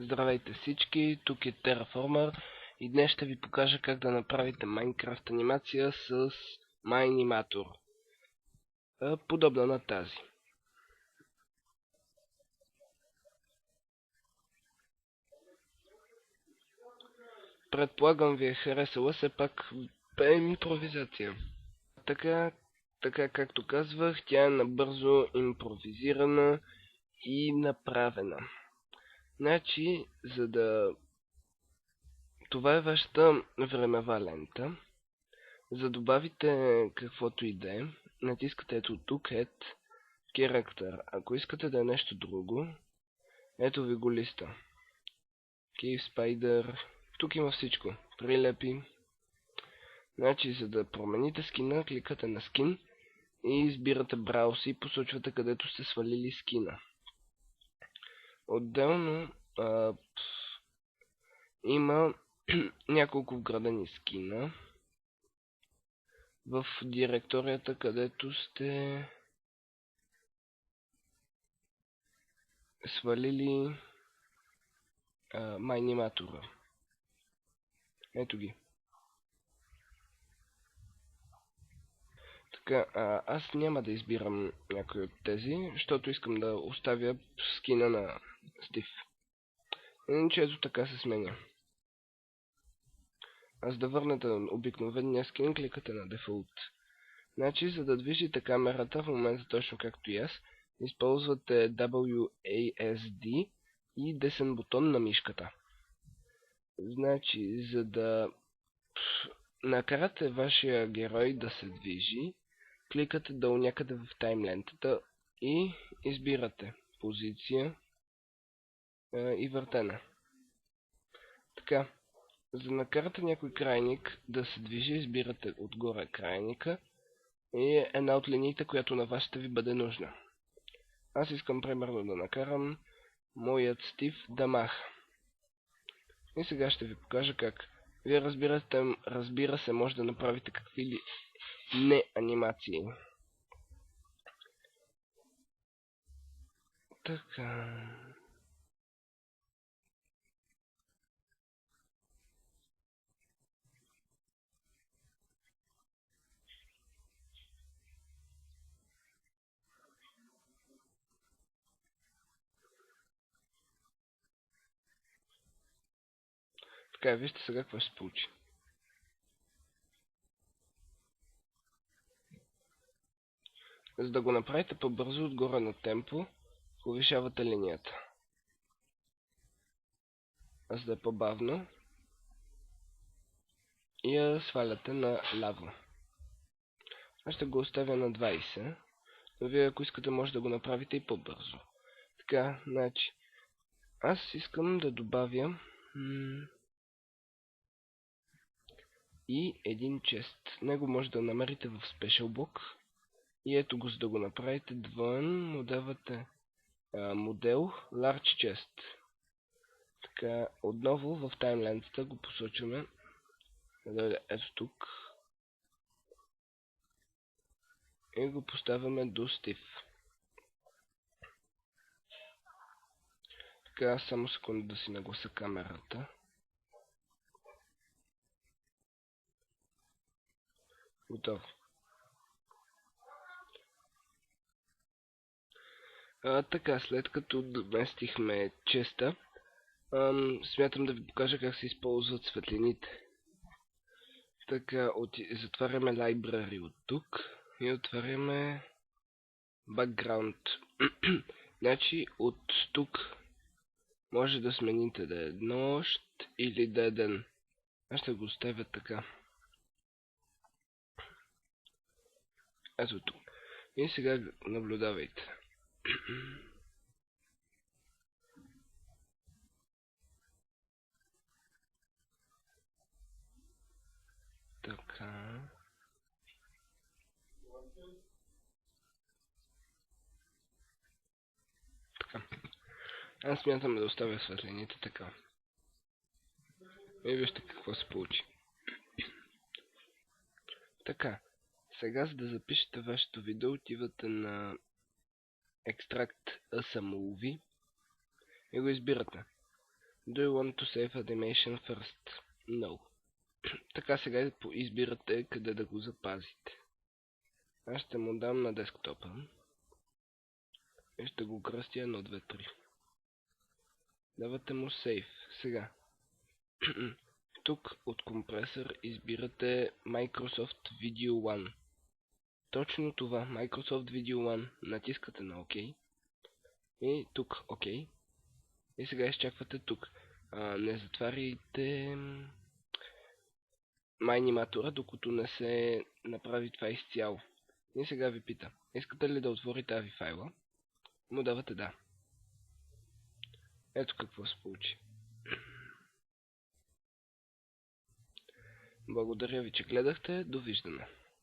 Здравейте всички, тук е Terraformer и днес ще ви покажа как да направите Minecraft анимация с MyAnimator, подобна на тази. Предполагам ви е харесала, все пак е импровизация. Така както казвах, тя е набързо импровизирана и направена. Значи, това е вашата времева лента. За да добавите каквото и да е, натискате ето тук Add Character. Ако искате да е нещо друго, ето ви го листа. Cave Spider. Тук има всичко. Прилепи. Значи, за да промените скина, кликате на скин и избирате Browse и посочвате където сте свалили скина. Отделно има няколко вградени скина в директорията, където сте свалили MyAnimator. Ето ги. Така, аз няма да избирам някой от тези, защото искам да оставя скина на Стив. Иначе ето така се сменя. Аз да върнете обикновения скин, кликате на Default. Значи, за да движите камерата, в момента точно както и аз, използвате WASD и десен бутон на мишката. Значи, за да накарате вашия герой да се движи, кликате долу някъде в таймлентата и избирате позиция и въртене. Така, за да накарате някой крайник да се движи, избирате отгоре крайника и една от линиите, която на вас ще ви бъде нужна. Аз искам примерно да накарам моят Стив да маха. И сега ще ви покажа как. Вие разбира се, може да направите какви ли не анимации. Така. Така, вижте сега какво ще се получи. За да го направите по-бързо, отгоре на темпо, повишавате линията. А за да е по-бавно, и я сваляте на ляво. Аз ще го оставя на 20, но вие ако искате може да го направите и по-бързо. Така, значи, аз искам да добавя и един чест. Него може да намерите в Special Book. И ето го, за да го направите двоен, му давате модел Large Chest. Така, отново в таймлентата го посочваме. Ето тук. И го поставяме до Стив. Така, само секунда да си нагласа камерата. Готово. Така, след като доместихме честа, смятам да ви покажа как се използват светлините. Така, затваряме Library от тук и отваряме Background. Значи, от тук може да смените да е нощ или да е ден. Аз ще го оставя така. Ето тук. И сега наблюдавайте. Така. Така. Аз смятам да оставя светлините така. И вижте какво се получи. Така. Сега, за да запишете вашето видео, отивате на Extract as a Movie и го избирате. Do you want to save animation first? No. Така сега избирате къде да го запазите. Аз ще му дам на десктопа. И ще го кръстя 1, 2, 3. Давате му Save. Сега. Тук от компресор избирате Microsoft Video One. Точно това, Microsoft Video One. Натискате на OK. И тук OK. И сега изчаквате тук. Не затваряйте MyAnimator, докато не се направи това изцяло. И сега ви пита, искате ли да отворите AVI файла? Му давате да. Ето какво се получи. Благодаря ви, че гледахте. Довиждане.